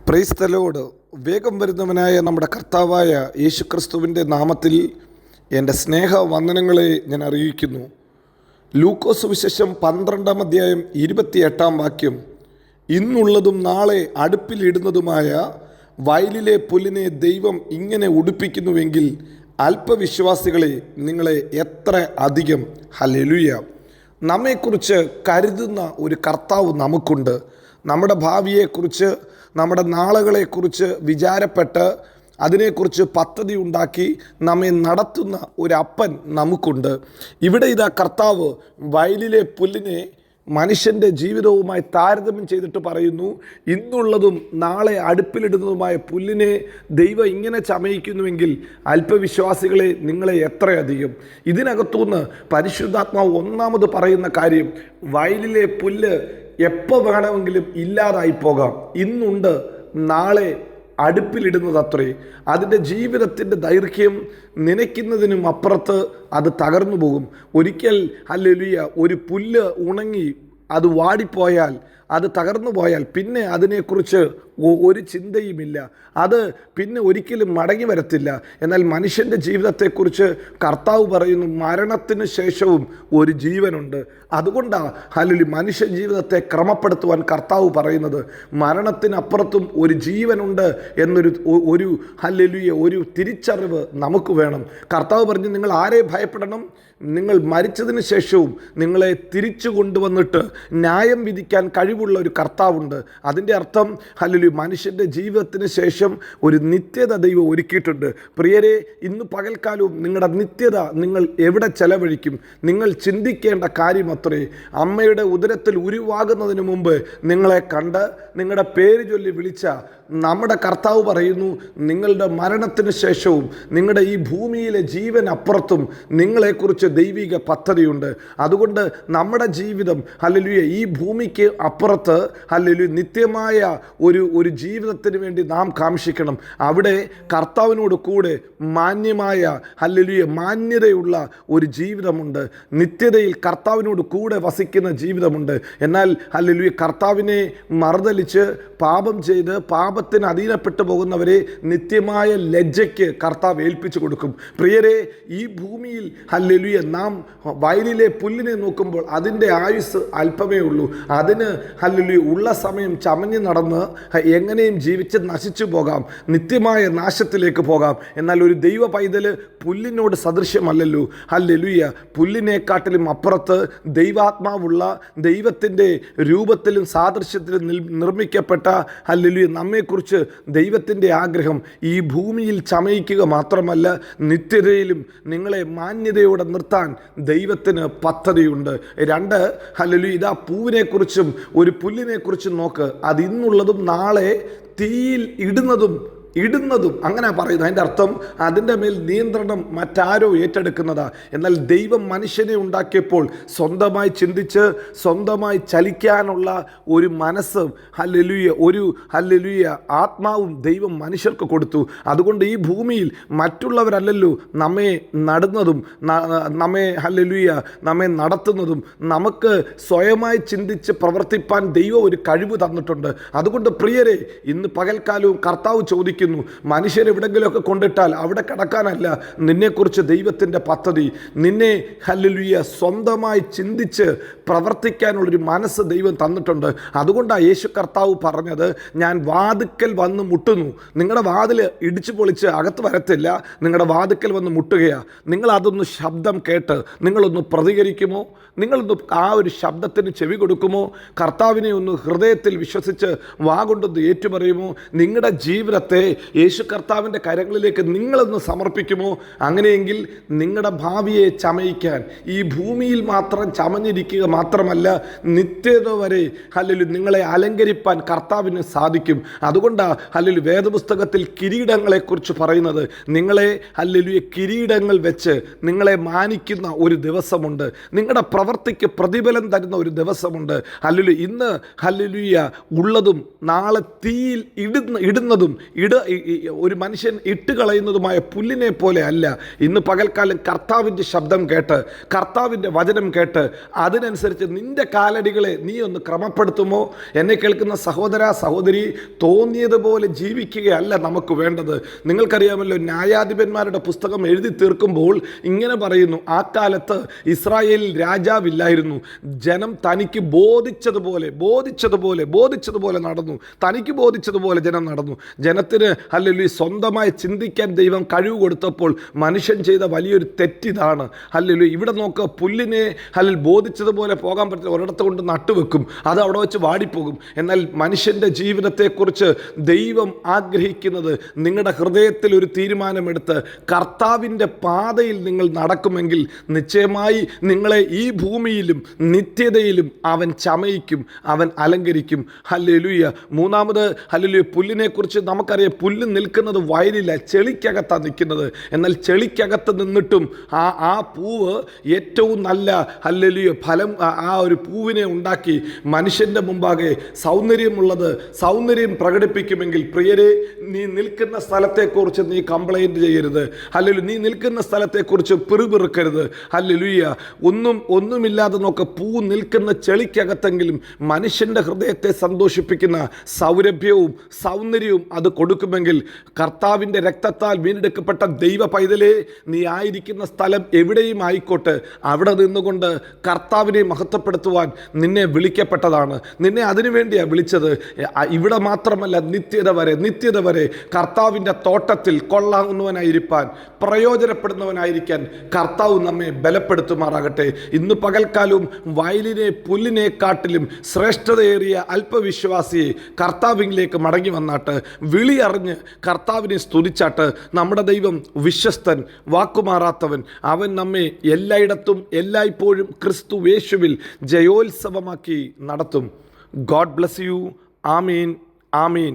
Praise the Lord. വേഗം വരുന്നവനായ നമ്മുടെ കർത്താവായ യേശുക്രിസ്തുവിൻ്റെ നാമത്തിൽ എൻ്റെ സ്നേഹവന്ദനങ്ങളെ ഞാൻ അറിയിക്കുന്നു. ലൂക്കോസ് സുവിശേഷം 12-ാം അധ്യായം 28-ാം വാക്യം, ഇന്നുള്ളതും നാളെ അടുപ്പിലിടുന്നതുമായ വയലിലെ പുല്ലിനെ ദൈവം ഇങ്ങനെ ഉടുപ്പിക്കുന്നുവെങ്കിൽ അല്പവിശ്വാസികളെ നിങ്ങളെ എത്ര അധികം. ഹല്ലേലൂയ. നമ്മെക്കുറിച്ച് കരുതുന്ന ഒരു കർത്താവ് നമുക്കുണ്ട്. നമ്മുടെ ഭാവിയെക്കുറിച്ച്, നമ്മുടെ നാളുകളെക്കുറിച്ച് വിചാരപ്പെട്ട് അതിനെക്കുറിച്ച് പദ്ധതി ഉണ്ടാക്കി നമ്മെ നടത്തുന്ന ഒരു അപ്പൻ നമുക്കുണ്ട്. ഇവിടെ ഇതാ കർത്താവ് വയലിലെ പുല്ലിനെ മനുഷ്യൻ്റെ ജീവിതവുമായി താരതമ്യം ചെയ്തിട്ട് പറയുന്നു, ഇന്നുള്ളതും നാളെ അടുപ്പിലിടുന്നതുമായ പുല്ലിനെ ദൈവം ഇങ്ങനെ ചമയിക്കുന്നുവെങ്കിൽ അല്പവിശ്വാസികളെ നിങ്ങളെ എത്രയധികം. ഇതിനകത്തുനിന്ന് പരിശുദ്ധാത്മാവ് ഒന്നാമത് പറയുന്ന കാര്യം, വയലിലെ പുല്ല് എപ്പോൾ വേണമെങ്കിലും ഇല്ലാതായി പോകാം. ഇന്നുണ്ട്, നാളെ അടുപ്പിലിടുന്നത് അത്രേ. അതിൻ്റെ ജീവിതത്തിൻ്റെ ദൈർഘ്യം നനയ്ക്കുന്നതിനും അപ്പുറത്ത് അത് തകർന്നു പോകും. ഒരിക്കൽ ഹല്ലേലൂയ ഒരു പുല്ല് ഉണങ്ങി അത് വാടിപ്പോയാൽ, അത് തകർന്നു പോയാൽ പിന്നെ അതിനെക്കുറിച്ച് ഒരു ചിന്തയുമില്ല. അത് പിന്നെ ഒരിക്കലും മടങ്ങി വരത്തില്ല. എന്നാൽ മനുഷ്യൻ്റെ ജീവിതത്തെക്കുറിച്ച് കർത്താവ് പറയുന്നു, മരണത്തിന് ശേഷവും ഒരു ജീവനുണ്ട്. അതുകൊണ്ടാണ് ഹല്ലേലൂയ മനുഷ്യ ജീവിതത്തെ ക്രമപ്പെടുത്തുവാൻ കർത്താവ് പറയുന്നത്. മരണത്തിനപ്പുറത്തും ഒരു ജീവനുണ്ട് എന്നൊരു ഹല്ലേലൂയ ഒരു തിരിച്ചറിവ് നമുക്ക് വേണം. കർത്താവ് പറഞ്ഞു, നിങ്ങൾ ആരെ ഭയപ്പെടണം? നിങ്ങൾ മരിച്ചതിന് ശേഷവും നിങ്ങളെ തിരിച്ചു കൊണ്ടുവന്നിട്ട് ന്യായം വിധിക്കാൻ കഴിവുള്ള ഒരു കർത്താവുണ്ട്. അതിൻ്റെ അർത്ഥം ഹല്ലേലൂയ മനുഷ്യൻ്റെ ജീവിതത്തിന് ശേഷം ഒരു നിത്യത ദൈവം ഒരുക്കിയിട്ടുണ്ട്. പ്രിയരെ, ഇന്ന് പകൽക്കാലവും നിങ്ങളുടെ നിത്യത നിങ്ങൾ എവിടെ ചെലവഴിക്കും? നിങ്ങൾ ചിന്തിക്കേണ്ട കാര്യം അത്രേ. അമ്മയുടെ ഉദരത്തിൽ ഉരുവാകുന്നതിന് മുമ്പ് നിങ്ങളെ കണ്ട് നിങ്ങളുടെ പേര് ചൊല്ലി വിളിച്ച നമ്മുടെ കർത്താവ് പറയുന്നു, നിങ്ങളുടെ മരണത്തിന് ശേഷവും നിങ്ങളുടെ ഈ ഭൂമിയിലെ ജീവൻ അപ്പുറത്തും നിങ്ങളെക്കുറിച്ച് ദൈവിക പദ്ധതിയുണ്ട്. അതുകൊണ്ട് നമ്മുടെ ജീവിതം ഹല്ലേലൂയ ഈ ഭൂമിക്ക് അപ്പുറത്ത് ഹല്ലേലൂയ നിത്യമായ ഒരു ജീവിതത്തിന് വേണ്ടി നാം കാംക്ഷിക്കണം. അവിടെ കർത്താവിനോട് കൂടെ മാന്യമായ ഹല്ലേലൂയ മാന്യതയുള്ള ഒരു ജീവിതമുണ്ട്. നിത്യതയിൽ കർത്താവിനോട് കൂടെ വസിക്കുന്ന ജീവിതമുണ്ട്. എന്നാൽ ഹല്ലേലൂയ കർത്താവിനെ മറുതലിച്ച് പാപം ചെയ്ത് പാപത്തിന് അധീനപ്പെട്ടു പോകുന്നവരെ നിത്യമായ ലജ്ജയ്ക്ക് കർത്താവ് ഏൽപ്പിച്ചു കൊടുക്കും. പ്രിയരെ, ഈ ഭൂമിയിൽ ഹല്ലേലൂയ നാം വയലിലെ പുല്ലിനെ നോക്കുമ്പോൾ അതിൻ്റെ ആയുസ് അല്പമേ ഉള്ളൂ. അതിന് ഹല്ലേലൂയ ഉള്ള സമയം ചമഞ്ഞ് നടന്ന് എങ്ങനെയും ജീവിച്ച് നശിച്ചു പോകാം, നിത്യമായ നാശത്തിലേക്ക് പോകാം. എന്നാൽ ഒരു ദൈവ പൈതൽ പുല്ലിനോട് സദൃശ്യമല്ലല്ലോ. ഹല്ലേലൂയ പുല്ലിനെക്കാട്ടിലും അപ്പുറത്ത് ദൈവാത്മാവുള്ള, ദൈവത്തിൻ്റെ രൂപത്തിലും സാദൃശ്യത്തിലും നിർമ്മിക്കപ്പെട്ട ഹല്ലേലൂയ നമ്മെക്കുറിച്ച് ദൈവത്തിൻ്റെ ആഗ്രഹം ഈ ഭൂമിയിൽ ചമയിക്കുക മാത്രമല്ല, നിത്യതയിലും നിങ്ങളെ മാന്യതയോടെ നിർത്താൻ ദൈവത്തിന് പദ്ധതിയുണ്ട്. 2 ഹല്ലേലൂയ ഇതാ പൂവിനെക്കുറിച്ചും ഒരു പുല്ലിനെക്കുറിച്ചും നോക്ക്. അത് ഇന്നുള്ളതും നാളെ തീയിൽ ഇടുന്നതും അങ്ങനെ പറയുന്നത്. അതിൻ്റെ അർത്ഥം അതിൻ്റെ മേൽ നിയന്ത്രണം മറ്റാരോ ഏറ്റെടുക്കുന്നതാ. എന്നാൽ ദൈവം മനുഷ്യനെ ഉണ്ടാക്കിയപ്പോൾ സ്വന്തമായി ചിന്തിച്ച് സ്വന്തമായി ചലിക്കാനുള്ള ഒരു മനസ്സ് ഹല്ലേലൂയ ആത്മാവും ദൈവം മനുഷ്യർക്ക് കൊടുത്തു. അതുകൊണ്ട് ഈ ഭൂമിയിൽ മറ്റുള്ളവരല്ലല്ലോ നമ്മെ നടുന്നതും നമ്മെ നടത്തുന്നതും. നമുക്ക് സ്വയമായി ചിന്തിച്ച് പ്രവർത്തിപ്പാൻ ദൈവം ഒരു കഴിവ് തന്നിട്ടുണ്ട്. അതുകൊണ്ട് പ്രിയരെ, ഇന്ന് പകൽക്കാലവും കർത്താവ് ചോദിക്കും, മനുഷ്യരെവിടെങ്കിലുമൊക്കെ കൊണ്ടിട്ടാൽ അവിടെ കിടക്കാനല്ല നിന്നെക്കുറിച്ച് ദൈവത്തിൻ്റെ പദ്ധതി. നിന്നെ ഹല്ലേലൂയ സ്വന്തമായി ചിന്തിച്ച് പ്രവർത്തിക്കാനുള്ളൊരു മനസ്സ് ദൈവം തന്നിട്ടുണ്ട്. അതുകൊണ്ടാണ് യേശു കർത്താവ് പറഞ്ഞത്, ഞാൻ വാതിക്കൽ വന്ന് മുട്ടുന്നു. നിങ്ങളുടെ വാതിൽ ഇടിച്ചു പൊളിച്ച് അകത്ത് വരത്തില്ല, നിങ്ങളുടെ വാതിക്കൽ വന്ന് മുട്ടുകയാണ്. നിങ്ങളതൊന്ന് ശബ്ദം കേട്ട് നിങ്ങളൊന്ന് പ്രതികരിക്കുമോ? നിങ്ങളൊന്ന് ആ ഒരു ശബ്ദത്തിന് ചെവി കൊടുക്കുമോ? കർത്താവിനെ ഒന്ന് ഹൃദയത്തിൽ വിശ്വസിച്ച് വാഗൊണ്ടൊന്ന് ഏറ്റുപറയുമോ? നിങ്ങളുടെ ജീവിതത്തെ യേശു കർത്താവിൻ്റെ കരങ്ങളിലേക്ക് നിങ്ങളൊന്ന് സമർപ്പിക്കുമോ? അങ്ങനെയെങ്കിൽ നിങ്ങളുടെ ഭാവിയെ ചമയിക്കാൻ ഈ ഭൂമിയിൽ മാത്രം ചമഞ്ഞിരിക്കുക മാത്രമല്ല, നിത്യത വരെ ഹല്ലേലൂയ നിങ്ങളെ അലങ്കരിപ്പാൻ കർത്താവിന് സാധിക്കും. അതുകൊണ്ടാണ് ഹല്ലേലൂയ വേദപുസ്തകത്തിൽ കിരീടങ്ങളെക്കുറിച്ച് പറയുന്നത്. നിങ്ങളെ ഹല്ലേലൂയ കിരീടങ്ങൾ വെച്ച് നിങ്ങളെ മാനിക്കുന്ന ഒരു ദിവസമുണ്ട്. നിങ്ങളുടെ പ്രവൃത്തിക്ക് പ്രതിഫലം തരുന്ന ഒരു ദിവസമുണ്ട്. ഹല്ലേലൂയ ഇന്ന് ഹല്ലേലൂയ ഉള്ളതും നാളെ തീയിൽ ഇടുന്നതും ഒരു മനുഷ്യൻ ഇട്ടുകളയുന്നതുമായ പുല്ലിനെ പോലെ അല്ല. ഇന്ന് പകൽക്കാലം കർത്താവിൻ്റെ ശബ്ദം കേട്ട്, കർത്താവിൻ്റെ വചനം കേട്ട് അതിനനുസരിച്ച് നിൻ്റെ കാലടികളെ നീ ഒന്ന് ക്രമപ്പെടുത്തുമോ? എന്നെ കേൾക്കുന്ന സഹോദര സഹോദരി, തോന്നിയതുപോലെ ജീവിക്കുകയല്ല നമുക്ക് വേണ്ടത്. നിങ്ങൾക്കറിയാമല്ലോ, ന്യായാധിപന്മാരുടെ പുസ്തകം എഴുതി തീർക്കുമ്പോൾ ഇങ്ങനെ പറയുന്നു, ആ കാലത്ത് ഇസ്രായേലിൽ രാജാവില്ലായിരുന്നു. ജനം തനിക്ക് ബോധിച്ചതുപോലെ നടന്നു. തനിക്ക് ബോധിച്ചതുപോലെ ജനം നടന്നു. ജനത്തിന് ഹല്ലേലൂയ സ്വന്തമായി ചിന്തിക്കാൻ ദൈവം കഴിവ് കൊടുത്തപ്പോൾ മനുഷ്യൻ ചെയ്ത വലിയൊരു തെറ്റിതാണ്. ഹല്ലേലൂയ, ഇവിടെ നോക്കുക, പുല്ലിനെ ബോധിച്ചതുപോലെ പോകാൻ പറ്റില്ല, ഒരിടത്ത് കൊണ്ട് നട്ടുവെക്കും, അത് അവിടെ വെച്ച് വാടിപ്പോകും. എന്നാൽ മനുഷ്യൻ്റെ ജീവിതത്തെക്കുറിച്ച് ദൈവം ആഗ്രഹിക്കുന്നത് നിങ്ങളുടെ ഹൃദയത്തിൽ ഒരു തീരുമാനമെടുത്ത് കർത്താവിൻ്റെ പാതയിൽ നിങ്ങൾ നടക്കുമെങ്കിൽ നിശ്ചയമായി നിങ്ങളെ ഈ ഭൂമിയിലും നിത്യതയിലും അവൻ ചമയിക്കും, അവൻ അലങ്കരിക്കും. ഹല്ലേലൂയ. മൂന്നാമത് ഹല്ലേലൂയ, പുല്ലിനെക്കുറിച്ച് നമുക്കറിയാം, പുല്ല് നിൽക്കുന്നത് വയലില്ല, ചെളിക്കകത്താണ് നിൽക്കുന്നത്. എന്നാൽ ചെളിക്കകത്ത് നിന്നിട്ടും ആ പൂവ് ഏറ്റവും നല്ല ഹല്ലേലൂയ ഫലം ആ ഒരു പൂവിനെ ഉണ്ടാക്കി മനുഷ്യൻ്റെ മുമ്പാകെ സൗന്ദര്യം പ്രകടിപ്പിക്കുമെങ്കിൽ, പ്രിയരെ, നീ നിൽക്കുന്ന സ്ഥലത്തെക്കുറിച്ച് നീ കംപ്ലൈൻറ്റ് ചെയ്യരുത്. ഹല്ലേലൂയ, നീ നിൽക്കുന്ന സ്ഥലത്തെക്കുറിച്ച് പിറുപിറുക്കരുത്. ഹല്ലേലൂയ. ഒന്നുമില്ലാതെ നോക്ക, പൂ നിൽക്കുന്ന ചെളിക്കകത്തെങ്കിലും മനുഷ്യൻ്റെ ഹൃദയത്തെ സന്തോഷിപ്പിക്കുന്ന സൗന്ദര്യവും അത് കൊടുക്കുമെങ്കിൽ, കർത്താവിൻ്റെ രക്തത്താൽ വീണ്ടെടുക്കപ്പെട്ട ദൈവ പൈതലേ, നീ ആയിരിക്കുന്ന സ്ഥലം എവിടെയും ആയിക്കോട്ടെ, അവിടെ നിന്നുകൊണ്ട് കർത്താവിനെ മഹത്വപ്പെടുത്തുവാൻ നിന്നെ വിളിക്കപ്പെട്ടതാണ്. നിന്നെ അതിനുവേണ്ടിയാണ് വിളിച്ചത്. ഇവിടെ മാത്രമല്ല, നിത്യത വരെ കർത്താവിൻ്റെ തോട്ടത്തിൽ കൊള്ളാവുന്നവനായിരിക്കാൻ, പ്രയോജനപ്പെടുന്നവനായിരിക്കാൻ കർത്താവ് നമ്മെ ബലപ്പെടുത്തുമാറാകട്ടെ. ഇന്ന് പകൽക്കാലവും വയലിനെ പുല്ലിനെക്കാട്ടിലും ശ്രേഷ്ഠതയേറിയ അല്പവിശ്വാസിയെ കർത്താവിലേക്ക് മടങ്ങി വന്നാട്ട്, വിളി അറിഞ്ഞ് കർത്താവിനെ സ്തുതിച്ചാട്ട്. നമ്മുടെ ദൈവം വിശ്വസ്തൻ, വാക്കുമാറാത്തവൻ. അവൻ നമ്മെ എല്ലായിടത്തും എല്ലായ്പ്പോഴും ക്രിസ്തു യേശുവിൽ ജയോത്സവമാക്കി നടത്തും. God bless you. Amin, Amin.